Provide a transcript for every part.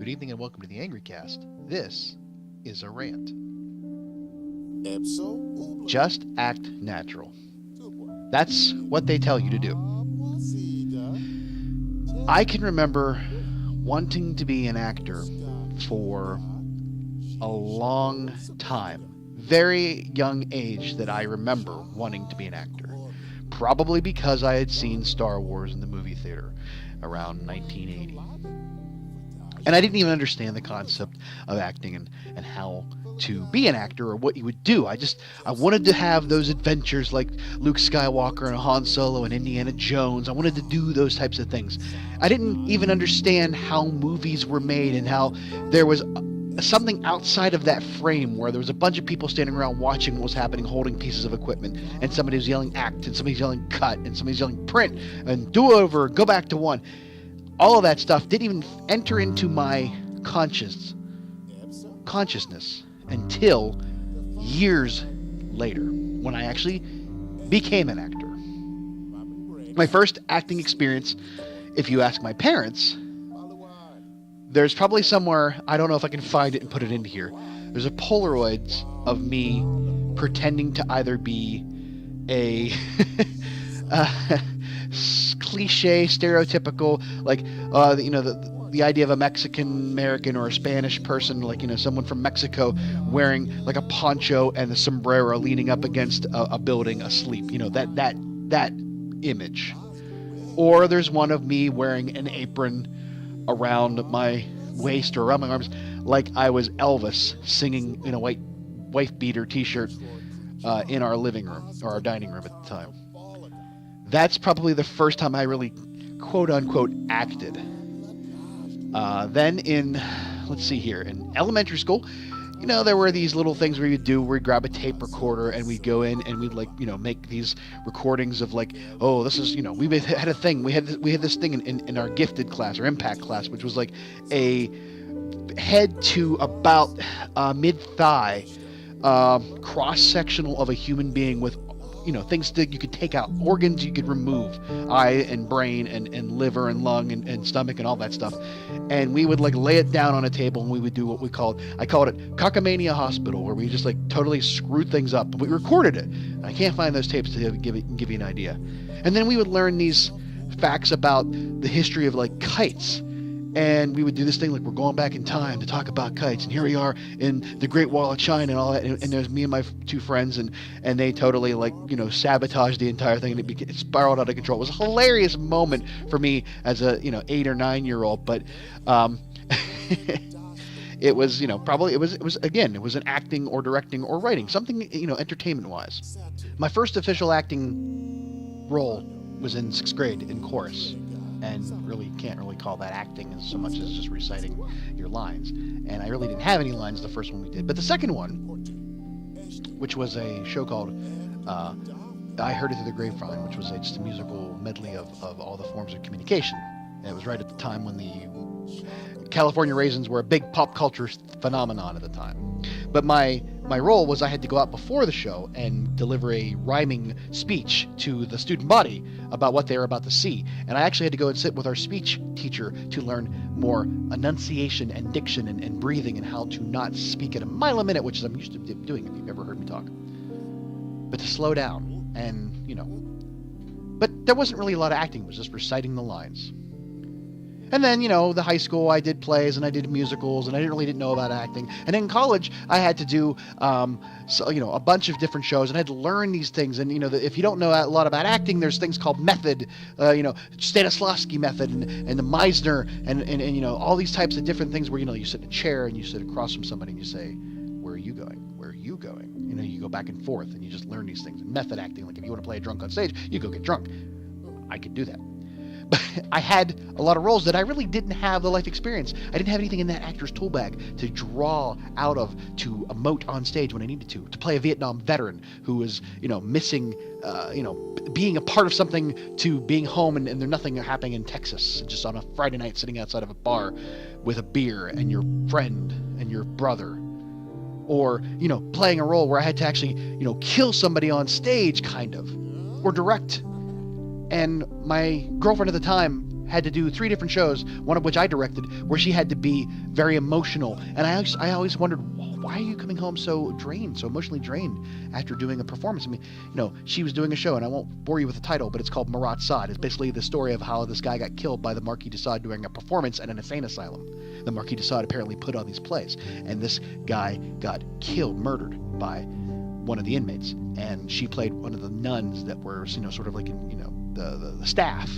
Good evening and welcome to the Angry Cast. This is a rant. Just act natural. That's what they tell you to do. I can remember wanting to be an actor for a long time. Very young age that I remember wanting to be an actor. Probably because I had seen Star Wars in the movie theater around 1980. And I didn't even understand the concept of acting and how to be an actor or what you would do. I wanted to have those adventures like Luke Skywalker and Han Solo and Indiana Jones. I wanted to do those types of things. I didn't even understand how movies were made and how there was something outside of that frame where there was a bunch of people standing around watching what was happening, holding pieces of equipment, and somebody was yelling act, and somebody's yelling cut, and somebody's yelling print, and do over, go back to one. All of that stuff didn't even enter into my consciousness until years later, when I actually became an actor. My first acting experience, if you ask my parents, there's probably somewhere, I don't know if I can find it and put it into here, there's a Polaroid of me pretending to either be a cliche, stereotypical, like, the idea of a Mexican American or a Spanish person, like, someone from Mexico wearing like a poncho and a sombrero leaning up against a building asleep, that image. Or there's one of me wearing an apron around my waist or around my arms, like I was Elvis singing in a white wife beater t-shirt in our living room or our dining room at the time. That's probably the first time I really quote unquote acted. Then in elementary school, there were these little things where we'd grab a tape recorder and we'd go in and we'd make these recordings of like, oh, this is, we had a thing. We had this thing in our gifted class or impact class, which was like a head to about mid-thigh cross-sectional of a human being with things that you could take out, organs you could remove, eye and brain and liver and lung and stomach and all that stuff. And we would lay it down on a table and we would do what I called it Cockamania Hospital, where we just totally screwed things up. But we recorded it. I can't find those tapes to give you an idea. And then we would learn these facts about the history of kites. And we would do this thing we're going back in time to talk about kites. And here we are in the Great Wall of China and all that. And there's me and my two friends, and they totally sabotaged the entire thing, and it spiraled out of control. It was a hilarious moment for me as a 8 or 9 year old, but it was it was an acting or directing or writing, something entertainment wise. My first official acting role was in 6th grade in chorus. And really can't really call that acting as so much as just reciting your lines. And I really didn't have any lines the first one we did. But the second one, which was a show called I Heard It Through the Grapevine, which was just a musical medley of all the forms of communication. And it was right at the time when the California Raisins were a big pop culture phenomenon at the time. But my role was I had to go out before the show and deliver a rhyming speech to the student body about what they were about to see. And I actually had to go and sit with our speech teacher to learn more enunciation and diction and breathing and how to not speak at a mile a minute, which is I'm used to doing if you've ever heard me talk. But to slow down and, But there wasn't really a lot of acting. It was just reciting the lines. And then, the high school, I did plays and I did musicals, and I didn't know about acting. And in college, I had to do, a bunch of different shows, and I had to learn these things. And, if you don't know a lot about acting, there's things called method, Stanislavski method and the Meisner and all these types of different things where, you sit in a chair and you sit across from somebody and you say, where are you going? Where are you going? You go back and forth and you just learn these things. And method acting, if you want to play a drunk on stage, you go get drunk. I could do that. But I had a lot of roles that I really didn't have the life experience. I didn't have anything in that actor's tool bag to draw out of, to emote on stage when I needed to play a Vietnam veteran who was, missing, being a part of something to being home and there's nothing happening in Texas, just on a Friday night sitting outside of a bar with a beer and your friend and your brother. Or, playing a role where I had to actually, kill somebody on stage, kind of, or direct. And my girlfriend at the time had to do 3 different shows, one of which I directed, where she had to be very emotional. And I always wondered, why are you coming home so drained, so emotionally drained after doing a performance? I mean, she was doing a show, and I won't bore you with the title, but it's called Marat Sade. It's basically the story of how this guy got killed by the Marquis de Sade during a performance at an insane asylum. The Marquis de Sade apparently put on these plays, and this guy got killed, murdered by one of the inmates, and she played one of the nuns that were, sort of like the staff.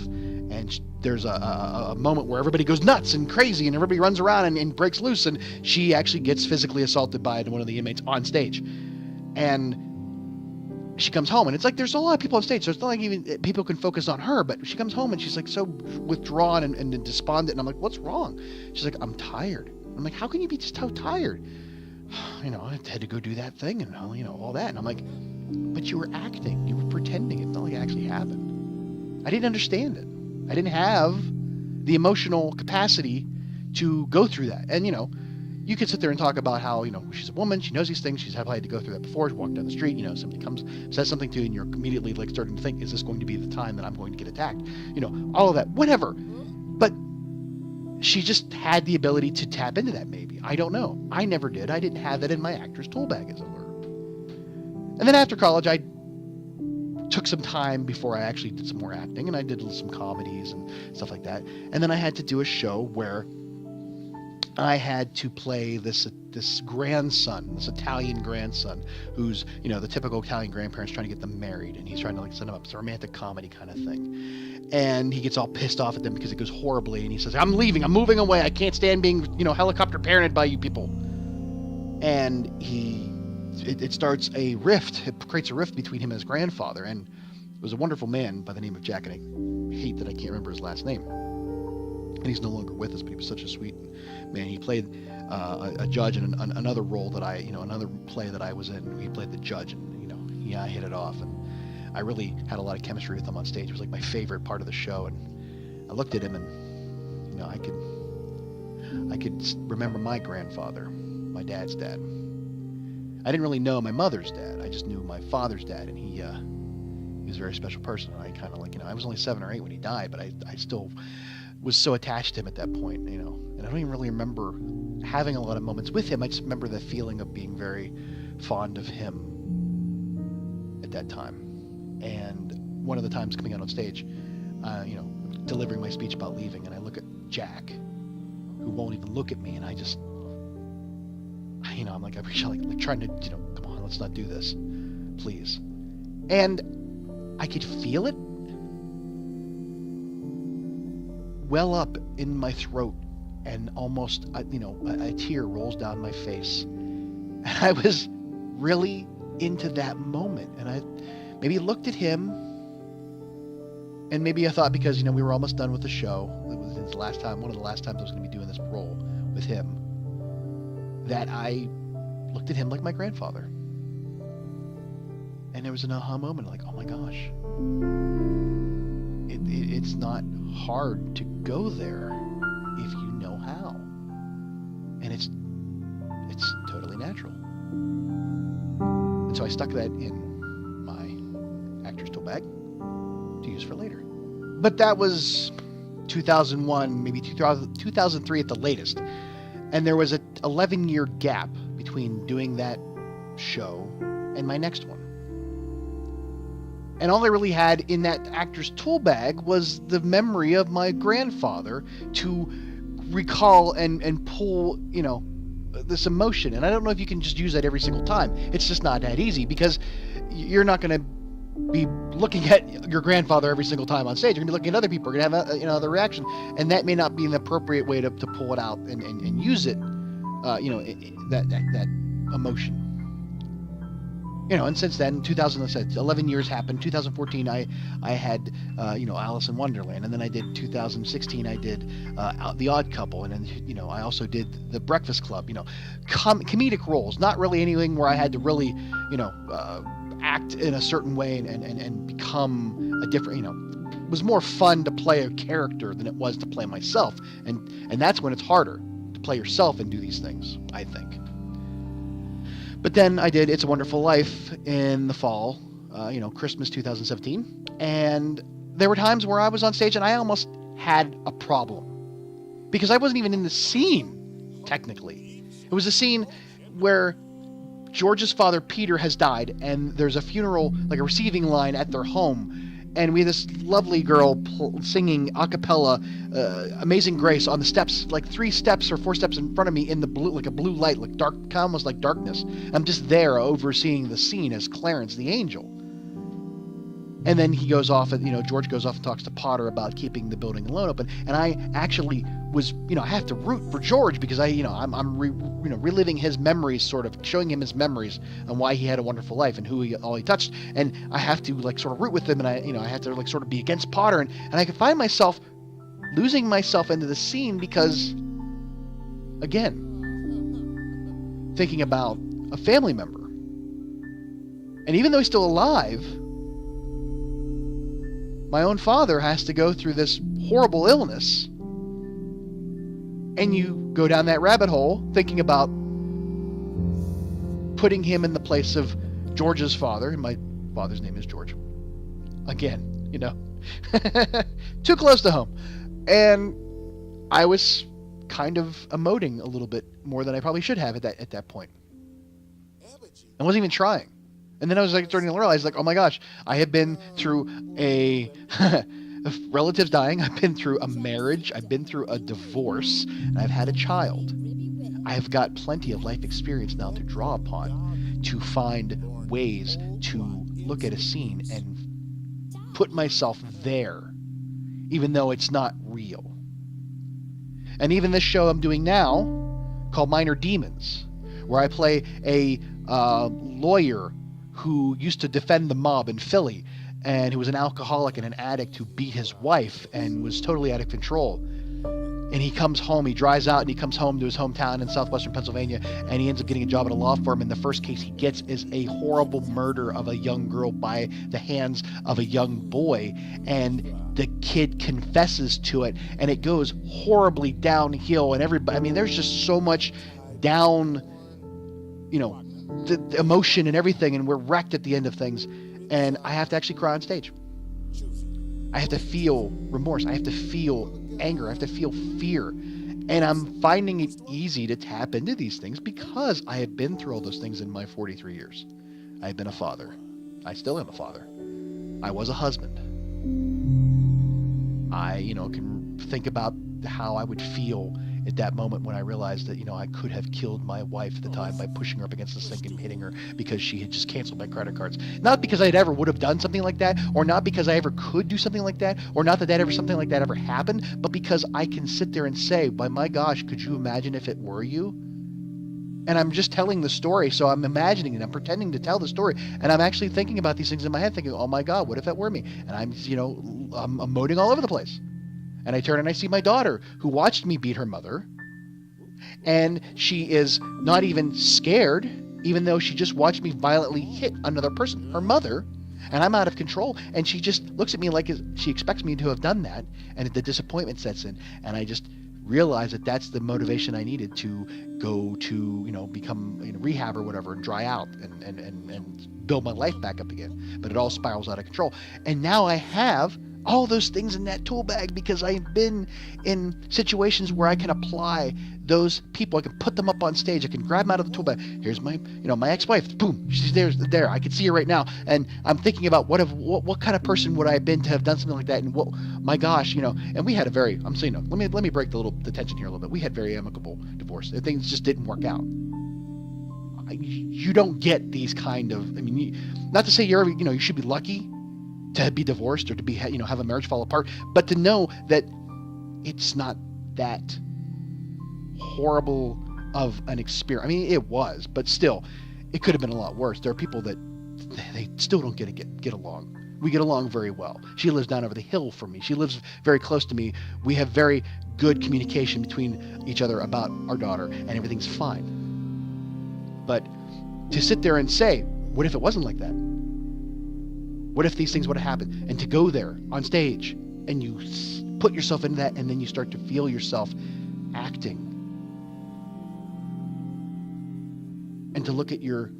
And there's a moment where everybody goes nuts and crazy, and everybody runs around and breaks loose, and she actually gets physically assaulted by one of the inmates on stage. And she comes home, and it's like there's a lot of people on stage, so it's not like even people can focus on her, but she comes home and she's like so withdrawn and despondent, and I'm like, what's wrong? She's like, I'm tired. I'm like, how can you be just so tired? I had to go do that thing and all that. And I'm like, but you were acting, you were pretending. It's not like it actually happened. I didn't understand it. I didn't have the emotional capacity to go through that. And you could sit there and talk about how she's a woman, she knows these things, she's had to go through that before. She walked down the street, somebody comes, says something to you, and you're immediately like starting to think, is this going to be the time that I'm going to get attacked? All of that, whatever. But she just had the ability to tap into that, maybe. I don't know. I never did. I didn't have that in my actor's tool bag, as it were. And then after college, I took some time before I actually did some more acting, and I did some comedies and stuff like that. And then I had to do a show where I had to play this grandson, this Italian grandson, who's, the typical Italian grandparents trying to get them married, and he's trying to send them up. It's a romantic comedy kind of thing. And he gets all pissed off at them because it goes horribly, and he says, I'm leaving, I'm moving away, I can't stand being, helicopter parented by you people. And it starts a rift, it creates a rift between him and his grandfather, and it was a wonderful man by the name of Jack, and I hate that I can't remember his last name. And he's no longer with us, but he was such a sweet man. He played a judge in another role that another play that I was in. He played the judge, and I hit it off, and I really had a lot of chemistry with him on stage. It was like my favorite part of the show, and I looked at him, and I could remember my grandfather, my dad's dad. I didn't really know my mother's dad. I just knew my father's dad, and he was a very special person. And I kind of I was only 7 or 8 when he died, but I still was so attached to him at that point, and I don't even really remember having a lot of moments with him. I just remember the feeling of being very fond of him at that time. And one of the times coming out on stage, delivering my speech about leaving, and I look at Jack, who won't even look at me, and I just, I'm like, I wish I like trying to, come on, let's not do this, please. And I could feel it well up in my throat, and almost, a tear rolls down my face. And I was really into that moment, and I maybe looked at him, and maybe I thought, because we were almost done with the show, it was his last time, one of the last times I was going to be doing this role with him, that I looked at him like my grandfather. And there was an aha moment, like, oh my gosh, it's not hard to go there if you know how, and it's totally natural. And so I stuck that in my actor's tool bag to use for later. But that was 2001, maybe 2003 at the latest, and there was an 11-year gap between doing that show and my next one. And all I really had in that actor's tool bag was the memory of my grandfather to recall and pull, this emotion. And I don't know if you can just use that every single time. It's just not that easy, because you're not going to be looking at your grandfather every single time on stage. You're going to be looking at other people. You're going to have the reaction. And that may not be an appropriate way to pull it out and use it, that emotion. And since then, 11 years happened. 2014, I had, Alice in Wonderland. And then I did 2016, I did The Odd Couple. And then, I also did The Breakfast Club, comedic roles. Not really anything where I had to really, act in a certain way and become a different, it was more fun to play a character than it was to play myself. And that's when it's harder to play yourself and do these things, I think. But then I did It's a Wonderful Life in the fall, Christmas 2017. And there were times where I was on stage and I almost had a problem. Because I wasn't even in the scene, technically. It was a scene where George's father, Peter, has died, and there's a funeral, like a receiving line at their home. And we had this lovely girl singing a cappella Amazing Grace on the steps, like 3 steps or 4 steps in front of me in the blue, like a blue light, like dark, almost like darkness. I'm just there overseeing the scene as Clarence the angel. And then he goes off, and George goes off and talks to Potter about keeping the building and loan open. And I actually was, I have to root for George because I'm reliving his memories, sort of showing him his memories and why he had a wonderful life and all he touched. And I have to like sort of root with him, and I have to like sort of be against Potter, and I can find myself losing myself into the scene because, again, thinking about a family member. And even though he's still alive, my own father has to go through this horrible illness, and you go down that rabbit hole thinking about putting him in the place of George's father, and my father's name is George. Again, too close to home. And I was kind of emoting a little bit more than I probably should have at that point. I wasn't even trying. And then I was like starting to realize, like, oh my gosh, I have been through a relatives dying. I've been through a marriage. I've been through a divorce. And I've had a child. I've got plenty of life experience now to draw upon to find ways to look at a scene and put myself there, even though it's not real. And even this show I'm doing now, called Minor Demons, where I play a lawyer who used to defend the mob in Philly, and who was an alcoholic and an addict who beat his wife and was totally out of control. And he comes home, he drives out, and he comes home to his hometown in southwestern Pennsylvania, and he ends up getting a job at a law firm, and the first case he gets is a horrible murder of a young girl by the hands of a young boy, and the kid confesses to it, and it goes horribly downhill, and everybody, there's just so much down, the emotion and everything, and we're wrecked at the end of things, and I have to actually cry on stage. I have to feel remorse. I have to feel anger. I have to feel fear. And I'm finding it easy to tap into these things because I have been through all those things in my 43 years. I've been a father. I still am a father. I was a husband. I, can think about how I would feel at that moment when I realized that, I could have killed my wife at the time by pushing her up against the sink and hitting her because she had just canceled my credit cards. Not because I ever would have done something like that, or not because I ever could do something like that, or not that something like that ever happened, but because I can sit there and say, by my gosh, could you imagine if it were you? And I'm just telling the story, so I'm imagining it. I'm pretending to tell the story, and I'm actually thinking about these things in my head, thinking, oh my God, what if that were me? And I'm emoting all over the place. And I turn and I see my daughter, who watched me beat her mother, and she is not even scared, even though she just watched me violently hit another person, her mother, and I'm out of control. And she just looks at me like she expects me to have done that, and the disappointment sets in. And I just realize that that's the motivation I needed to go to, become rehab or whatever, and dry out and build my life back up again. But it all spirals out of control. And now I have all those things in that tool bag because I've been in situations where I can apply those people. I can put them up on stage. I can grab them out of the tool bag. Here's my, my ex-wife. Boom, she's there. I can see her right now. And I'm thinking about what kind of person would I have been to have done something like that? And my gosh, and we had a very, I'm saying, let me break the tension here a little bit. We had very amicable divorce. Things just didn't work out. You don't get these kind of, not to say you should be lucky to be divorced or to be, have a marriage fall apart, but to know that it's not that horrible of an experience. It was, but still, it could have been a lot worse. There are people that they still don't get along. We get along very well. She lives down over the hill from me. She lives very close to me. We have very good communication between each other about our daughter, and everything's fine. But to sit there and say, what if it wasn't like that? What if these things would have happened? And to go there on stage and you put yourself into that, and then you start to feel yourself acting. And to look at your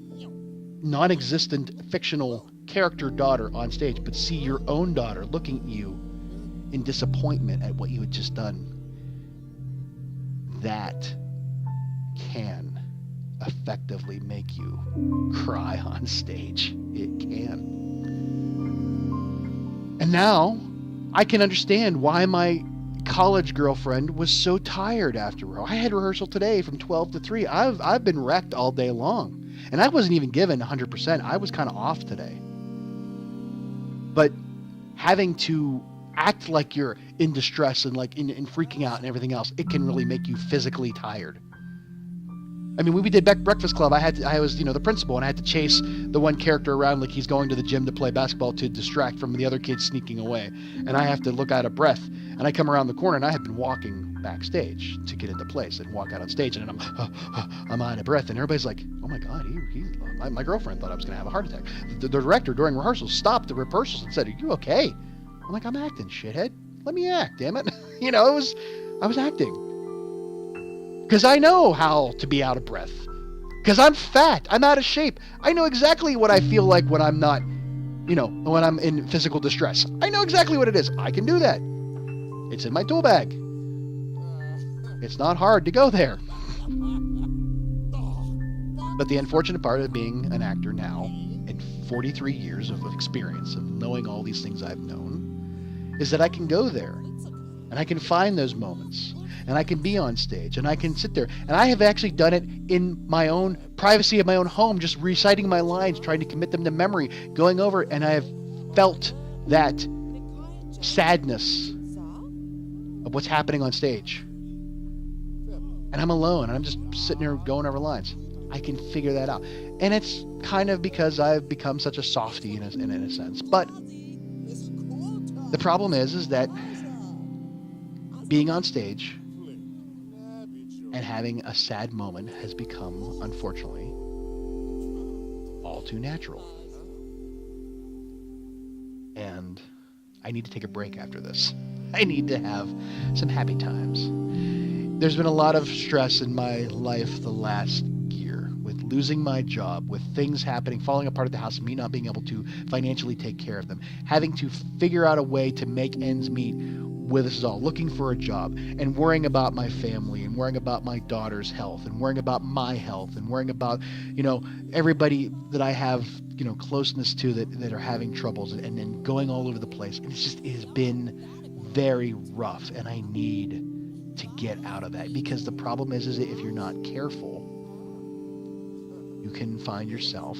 non-existent fictional character daughter on stage, but see your own daughter looking at you in disappointment at what you had just done, that can effectively make you cry on stage. It can. And now I can understand why my college girlfriend was so tired after. I had rehearsal today from 12 to 3. I've been wrecked all day long. And I wasn't even given 100%. I was kind of off today. But having to act like you're in distress and like in freaking out and everything else, it can really make you physically tired. I mean, when we did Breakfast Club, I was, the principal, and I had to chase the one character around like he's going to the gym to play basketball to distract from the other kids sneaking away. And I have to look out of breath. And I come around the corner, and I had been walking backstage to get into place and walk out on stage. And I'm out of breath. And everybody's like, oh my God, my girlfriend thought I was going to have a heart attack. The director during rehearsals stopped the rehearsals and said, are you okay? I'm like, I'm acting, shithead. Let me act, damn it. I was acting. Because I know how to be out of breath. Because I'm fat. I'm out of shape. I know exactly what I feel like when I'm not, when I'm in physical distress. I know exactly what it is. I can do that. It's in my tool bag. It's not hard to go there. But the unfortunate part of being an actor now, in 43 years of experience of knowing all these things I've known, is that I can go there. And I can find those moments. And I can be on stage, and I can sit there. And I have actually done it in my own privacy of my own home, just reciting my lines, trying to commit them to memory, going over, and I have felt that sadness of what's happening on stage. And I'm alone, and I'm just sitting there going over lines. I can figure that out. And it's kind of because I've become such a softie in a sense. But the problem is that being on stage and having a sad moment has become, unfortunately, all too natural. And I need to take a break after this. I need to have some happy times. There's been a lot of stress in my life the last year with losing my job, with things happening, falling apart at the house, and me not being able to financially take care of them, having to figure out a way to make ends meet with us all, looking for a job, and worrying about my family, and worrying about my daughter's health, and worrying about my health, and worrying about, everybody that I have, closeness to that are having troubles, and then going all over the place. And it has been very rough, and I need to get out of that, because the problem is that if you're not careful, you can find yourself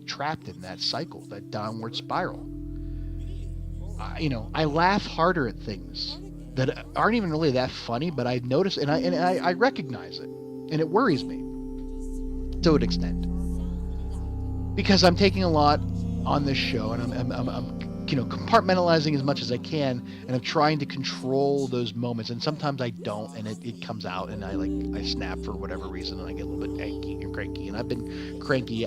trapped in that cycle, that downward spiral. I laugh harder at things that aren't even really that funny, but I notice and I recognize it, and it worries me to an extent, because I'm taking a lot on this show, and I'm compartmentalizing as much as I can, and I'm trying to control those moments, and sometimes I don't, and it comes out, and I snap for whatever reason, and I get a little bit angry and cranky, and I've been cranky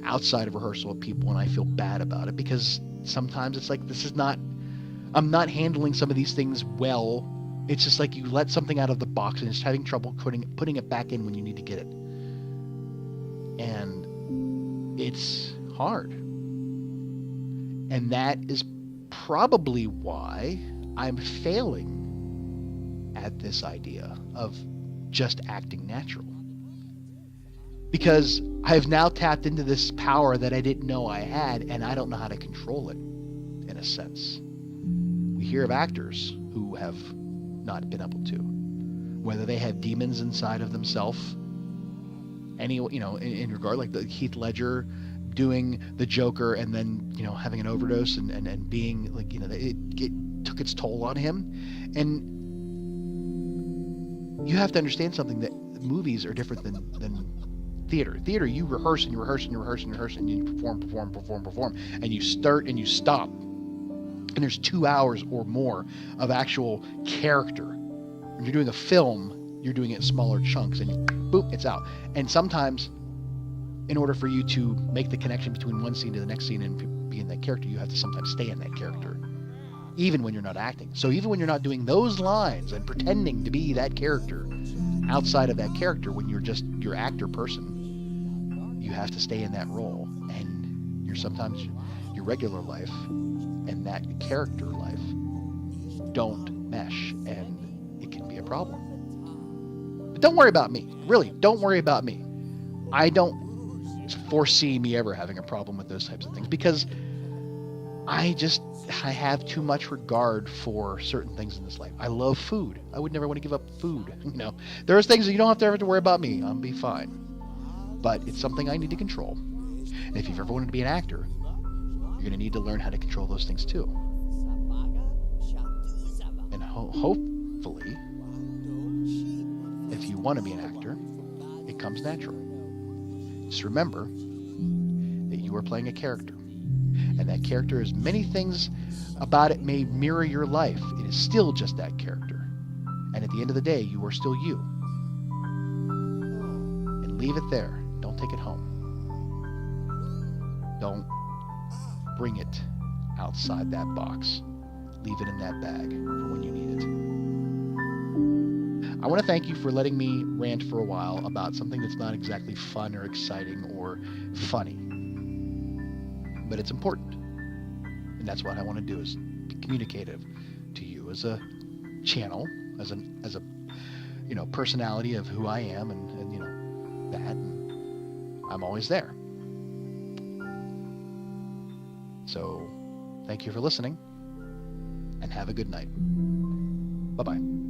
outside of rehearsal with people, and I feel bad about it, because sometimes it's like, I'm not handling some of these things well. It's just like you let something out of the box and it's having trouble putting it back in when you need to get it. And it's hard. And that is probably why I'm failing at this idea of just acting natural. Because I've now tapped into this power that I didn't know I had, and I don't know how to control it, in a sense. We hear of actors who have not been able to, whether they have demons inside of themselves. In regard, like the Heath Ledger doing the Joker and then, having an overdose and being like, it took its toll on him. And you have to understand something, that movies are different than theater. Theater, you rehearse and you rehearse and you rehearse and you rehearse and you perform, and you start and you stop. And there's 2 hours or more of actual character. When you're doing a film, you're doing it in smaller chunks, and boop, it's out. And sometimes, in order for you to make the connection between one scene to the next scene and be in that character, you have to sometimes stay in that character, even when you're not acting. So even when you're not doing those lines and pretending to be that character, outside of that character, when you're just your actor person, you have to stay in that role. And sometimes your regular life and that character life don't mesh, and it can be a problem. But don't worry about me. Really, don't worry about me. I don't foresee me ever having a problem with those types of things because I have too much regard for certain things in this life. I love food. I would never want to give up food. There's things that you don't have to worry about me. I'll be fine. But it's something I need to control. And if you've ever wanted to be an actor, you're going to need to learn how to control those things too. And hopefully, if you want to be an actor, it comes natural. Just remember that you are playing a character. And that character, as many things about it may mirror your life, it is still just that character. And at the end of the day, you are still you. And leave it there. Don't take it home. Don't bring it outside that box. Leave it in that bag for when you need it. I want to thank you for letting me rant for a while about something that's not exactly fun or exciting or funny. But it's important. And that's what I want to do, is be communicative to you as a channel, as a personality of who I am and that. And I'm always there. So thank you for listening and have a good night. Bye-bye.